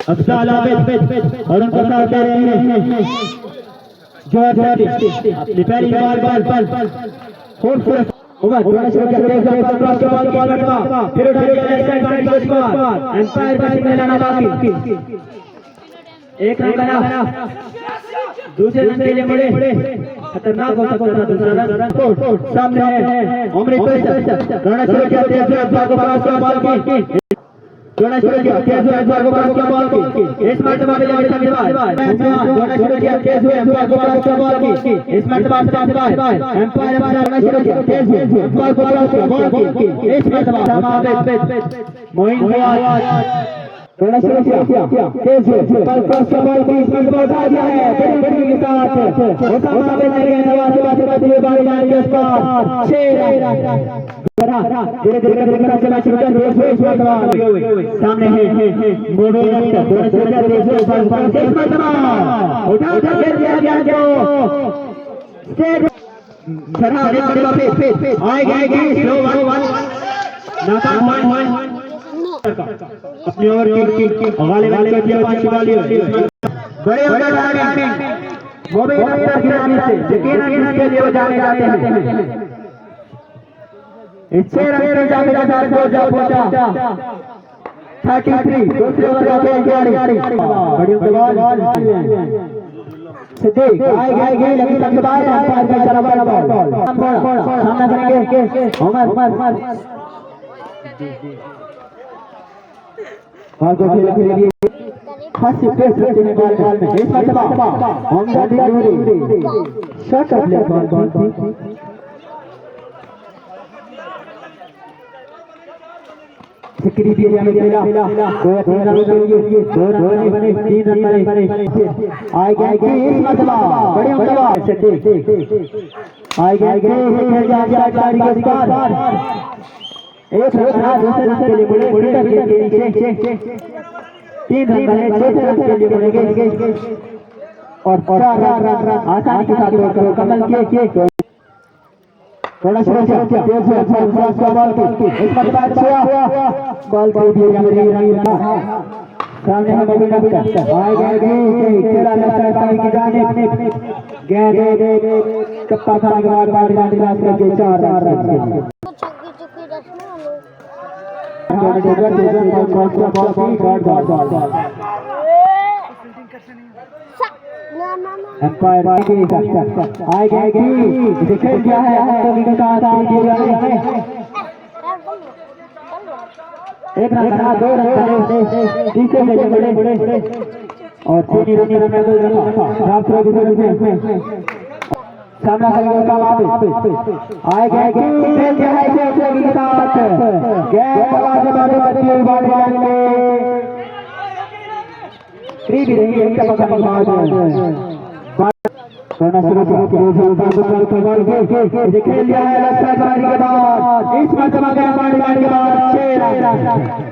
अफजाल आबिद और उनका साथ दे रहे हैं जॉर्ज अपनी पहली बार खूबसूरत होगा थोड़ा सा क्रॉस के बॉल लटका फिर उठा लिया लेफ्ट साइड बाउंड्री को स्कोर एम्पायर का सिग्नल आना बाकी एक रन बना दूसरे रन के लिए मुड़े खतरनाक हो सकता था दूसरा रन सामने है अमृत करना शुरू किया तेज अफजाल को पास किया बॉल की जोड़ा शुरू किया तेज अफजाल को पास किया बॉल की इस मर्तबा पे जब जोड़ा शुरू किया तेज अफजाल को पास किया बॉल की इस मर्तबा एम्पायर जोड़ा शुरू किया तेज अफजाल को पास किया बॉल की इस मर्तबा मोइन फवाद जोड़ा शुरू किया तेज पास किया बॉल की इस मर्तबा उठा दिया है बड़ी के साथ उठाना पे नहीं गया नवाज बात बारी लाइन के पास 6 धीरे धीरे चला शुरू कर सामने है मोड़ो दोनों उठा कर दिया गया जो आएगी स्लो नाकाम अपनी ओर की हवाले वाले बड़े वो भी गिराने से यकीनन इसके लिए जाने जाते हैं इससे रन जाते पहुंचा 33 दूसरे ओवर का खेल जारी बड़ी बॉल सिद्दीक आएगी लगी तक बाहर अंपायर का इशारा बॉल सामना करेंगे उमर को खेल खासी पेस रखते हैं बॉल में इस मर्तबा मोहम्मद नूरी शॉट ऑफ ले बॉल सिकरी एरिया में खेला दो रन बने 3 रन बने आएगी इस मर्तबा बड़ी मर्तबा आएगी खेल जा जारी के स्कोर एक रन दूसरे रन के लिए मुड़े 3 रन बने चौथे रन के लिए मुड़ेंगे और 4 रन आसानी के साथ कमल किए थोड़ा शुरू किया तेज क्रॉस का बॉल इस मर्तबा बॉल को दिया सामने है मोबिना आएगी खेला लेफ्ट साइड की जाने गेंद कप्पा खाने के बाद बाहर जाने लास्ट करके 4 रन एम्पायर आएगी इसे खेल किया है एक रन बना 2 रन तीसरे में बड़े और 3 सामना करेंगे आएगी खेल किया है के साथ फ्री भी रहेंगे इनका करना शुरू खेल लिया है इस मर्तबा के बाद 6 रन